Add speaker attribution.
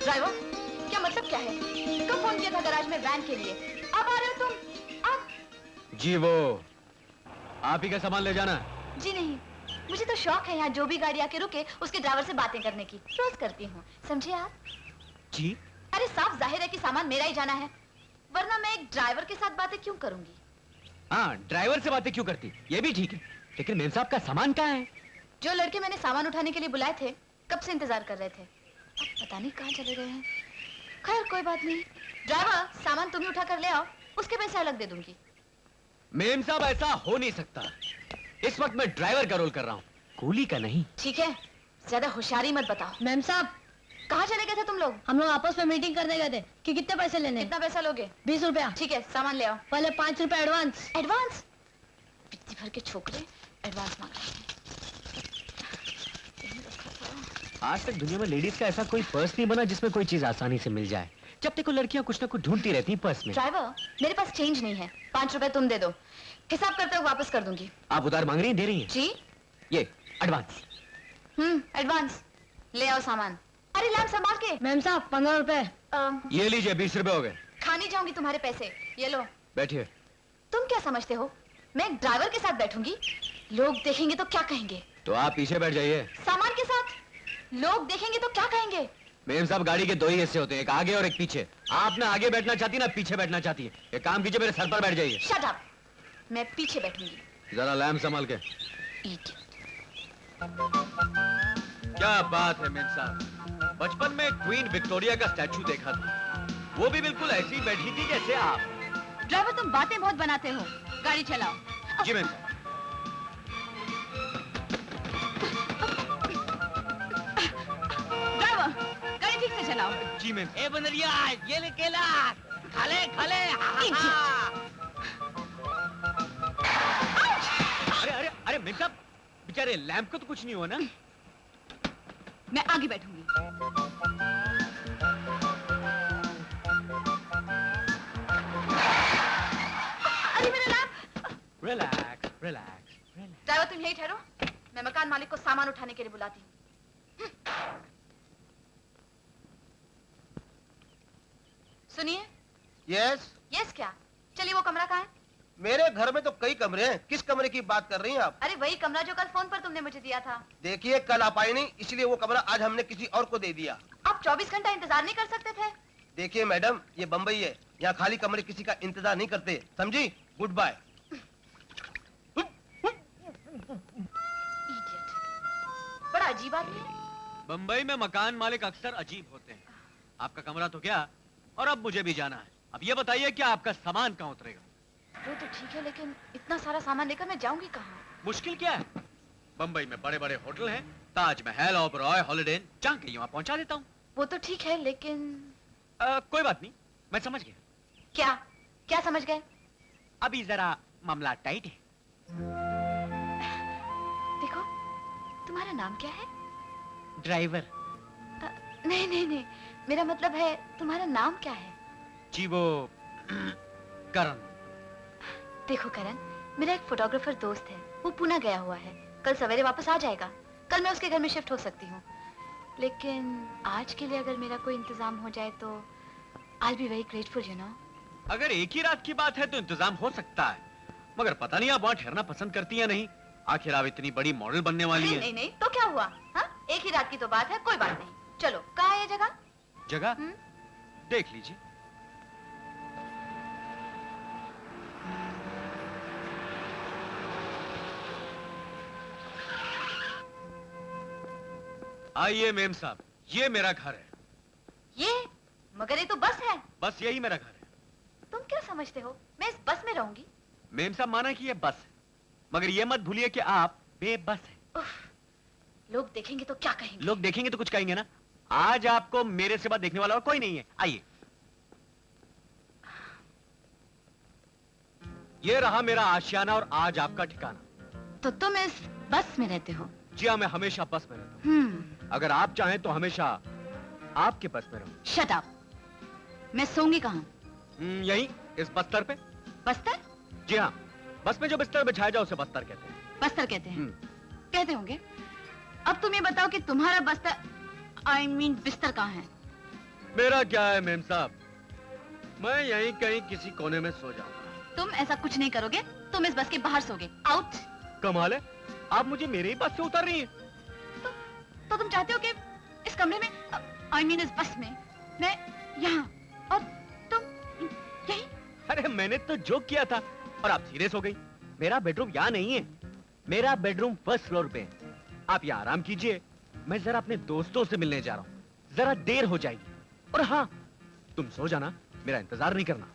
Speaker 1: Driver, क्या मतलब क्या है? कब फोन किया था गैराज में वैन के लिए? अब आ रहे हो तुम? अब?
Speaker 2: जी वो आप ही का सामान ले जाना।
Speaker 1: जी नहीं, मुझे तो शौक है यहाँ जो भी गाड़ी आके रुके उसके ड्राइवर से बातें करने की। रोज करती हूँ, समझे आप?
Speaker 2: जी?
Speaker 1: अरे साफ जाहिर है कि सामान मेरा ही जाना है, वरना मैं एक ड्राइवर के साथ बातें क्यों करूंगी?
Speaker 2: हाँ, ड्राइवर से बातें क्यों करती, ये भी ठीक है, लेकिन मेम साहब का सामान कहाँ है?
Speaker 1: जो लड़के मैंने सामान उठाने के लिए बुलाए थे, कब से इंतजार कर रहे थे, अब पता नहीं कहाँ चले गए हैं। खैर कोई बात नहीं। ड्राइवर, सामान तुम ही उठा कर ले आओ, उसके पैसे अलग दे दूंगी।
Speaker 2: मेम साहब ऐसा हो नहीं सकता, इस वक्त मैं ड्राइवर का रोल कर रहा हूँ, कूली का नहीं।
Speaker 1: ठीक है, ज्यादा होशियारी मत बताओ।
Speaker 3: मैम साहब,
Speaker 1: कहाँ चले गए थे तुम लोग?
Speaker 3: हम लोग आपस में मीटिंग करने गए थे कि कितने पैसे लेने।
Speaker 1: कितना पैसा लोगे?
Speaker 3: 20 रुपया।
Speaker 1: ठीक है, सामान ले आओ।
Speaker 3: पहले 5 रुपया एडवांस।
Speaker 1: एडवांस? पिट्टी भर के छोकरे एडवांस मांग रहे हैं।
Speaker 2: आज तक दुनिया में लेडीज का ऐसा कोई पर्स नहीं बना जिसमें कोई चीज आसानी से मिल जाए। जब देखो लड़कियां कुछ ना कुछ ढूंढती रहती हैं पर्स में।
Speaker 1: ड्राइवर, मेरे पास चेंज नहीं है, 5 रुपए तुम दे दो, हिसाब करते हुए वापस कर दूंगी।
Speaker 2: आप उधार मांग रही हैं, दे रही हैं?
Speaker 1: जी?
Speaker 2: ये एडवांस।
Speaker 1: एडवांस। ले आओ सामान। अरे लैम्प संभाल के।
Speaker 3: मैम साहब 15 रुपए।
Speaker 2: ये लीजिए, 20 रुपए हो गए।
Speaker 1: खा नहीं जाऊंगी तुम्हारे पैसे, ये लो।
Speaker 2: बैठिए।
Speaker 1: तुम क्या समझते हो, मैं एक ड्राइवर के साथ बैठूंगी? लोग देखेंगे तो क्या कहेंगे?
Speaker 2: तो आप पीछे बैठ जाइए।
Speaker 1: सामान के साथ लोग देखेंगे तो क्या कहेंगे?
Speaker 2: मेम साहब, गाड़ी के 2 ही हिस्से होते हैं, एक आगे और एक पीछे। आप ना आगे बैठना चाहती ना पीछे बैठना चाहती है। एक काम कीजिए, मेरे सर पर बैठ जाइए।
Speaker 1: शट अप, मैं पीछे बैठूंगी।
Speaker 2: जरा लैम्प संभाल के।
Speaker 1: Idiot.
Speaker 2: क्या बात है मेम साहब, बचपन में क्वीन विक्टोरिया का स्टैचू देखा था, वो भी बिल्कुल ऐसी बैठी थी जैसे आप।
Speaker 1: ड्राइवर, तुम बातें बहुत बनाते हो, गाड़ी चलाओ।
Speaker 2: जी मेम साहब।
Speaker 1: ड्राइवर, गाड़ी ठीक से चलाओ।
Speaker 2: जी मेम।
Speaker 4: ए बनरिया, ये ले केला, खाले खाले।
Speaker 2: अरे अरे अरे मेम साहब, बेचारे लैंप को तो कुछ नहीं हुआ ना?
Speaker 1: मैं आगे बैठूंगी। अरे मेरा lap.
Speaker 2: Relax relax relax.
Speaker 1: Driver, तुम यही ठहरो, मैं मकान मालिक को सामान उठाने के लिए बुलाती हूँ। सुनिए।
Speaker 5: यस।
Speaker 1: यस क्या? चलिए, वो कमरा कहाँ है?
Speaker 5: मेरे घर में तो कई कमरे हैं, किस कमरे की बात कर रही हैं आप?
Speaker 1: अरे वही कमरा जो कल फोन पर तुमने मुझे दिया था।
Speaker 5: देखिए, कल आप आई नहीं, इसलिए वो कमरा आज हमने किसी और को दे दिया।
Speaker 1: आप 24 घंटा इंतजार नहीं कर सकते थे?
Speaker 5: देखिए मैडम, ये बम्बई है, यहाँ खाली कमरे किसी का इंतजार नहीं करते, समझी? Good bye.
Speaker 1: Idiot. बड़ा अजीब आदमी है।
Speaker 2: बंबई में मकान मालिक अक्सर अजीब होते हैं। आपका कमरा तो क्या, और अब मुझे भी जाना है। अब ये बताइए कि आपका सामान कहाँ उतरेगा?
Speaker 1: वो तो ठीक है, लेकिन इतना सारा सामान लेकर मैं जाऊंगी कहाँ?
Speaker 2: मुश्किल क्या है, बंबई में बड़े बड़े होटल हैं, ताजमहल, ओबरॉय, हॉलिडे इन, चाह के वहाँ पहुँचा देता हूँ।
Speaker 1: वो तो ठीक है, लेकिन
Speaker 2: कोई बात नहीं, मैं समझ गया।
Speaker 1: क्या? क्या समझ गए?
Speaker 2: अभी जरा मामला टाइट है।
Speaker 1: देखो, तुम्हारा नाम क्या है?
Speaker 2: ड्राइवर।
Speaker 1: नहीं नहीं नहीं, मेरा मतलब है तुम्हारा नाम क्या है?
Speaker 2: जी वो करण।
Speaker 1: देखो करण, मेरा एक फोटोग्राफर दोस्त है, वो पुणे गया हुआ है, कल सवेरे वापस आ जाएगा। कल मैं उसके घर में शिफ्ट हो सकती हूँ, लेकिन आज के लिए अगर मेरा कोई इंतजाम हो जाए तो I'll be very grateful, you know.
Speaker 2: अगर एक ही रात की बात है तो इंतजाम हो सकता है, मगर पता नहीं आप वहाँ ठहरना पसंद करती हैं नहीं। आखिर आप इतनी बड़ी मॉडल बनने वाली हैं।
Speaker 1: नहीं नहीं, तो क्या हुआ? हाँ, एक ही रात की तो बात है, कोई बात नहीं। चलो, कहाँ है ये जगह?
Speaker 2: जगह देख लीजिए। आइए मेम साहब, ये मेरा घर है।
Speaker 1: ये? मगर ये तो बस है।
Speaker 2: बस यही मेरा घर है।
Speaker 1: तुम क्या समझते हो, मैं इस बस में रहूंगी?
Speaker 2: मेम साहब, माना कि ये बस है, मगर ये मत भूलिए कि आप बेबस हैं।
Speaker 1: लोग देखेंगे तो क्या कहेंगे?
Speaker 2: लोग देखेंगे तो कुछ कहेंगे ना। आज आपको मेरे सिवा देखने वाला और कोई नहीं है। आइए, ये रहा मेरा आशियाना और आज आपका ठिकाना।
Speaker 1: तो तुम इस बस में रहते हो?
Speaker 2: जी हाँ, मैं हमेशा बस में रहता हूँ। अगर आप चाहें तो हमेशा आपके बस में रहूं।
Speaker 1: Shut up. मैं सोऊंगी कहाँ?
Speaker 2: यहीं, इस बस्तर पे।
Speaker 1: बस्तर?
Speaker 2: जी हाँ, बस में जो बिस्तर बिछाया जाए उसे बस्तर कहते हैं।
Speaker 1: बस्तर कहते हैं? कहते होंगे। अब तुम ये बताओ कि तुम्हारा बस्तर, I mean बिस्तर कहाँ है?
Speaker 2: मेरा क्या है मेम साहब, मैं यहीं कहीं किसी कोने में सो जाऊंगा।
Speaker 1: तुम ऐसा कुछ नहीं करोगे, तुम इस बस के बाहर सोगे। आउट।
Speaker 2: कमाल है, आप मुझे मेरे ही बस से उतार रही हैं।
Speaker 1: तो तुम चाहते हो कि इस कमरे में, आई मीन इस बस में, मैं यहाँ और तुम यहीं?
Speaker 2: अरे मैंने तो जोक किया था और आप सीरियस हो गई। मेरा बेडरूम यहाँ नहीं है, मेरा बेडरूम फर्स्ट फ्लोर पे है। आप यहाँ आराम कीजिए, मैं जरा अपने दोस्तों से मिलने जा रहा हूँ, जरा देर हो जाएगी। और हाँ, तुम सो जाना, मेरा इंतजार नहीं करना।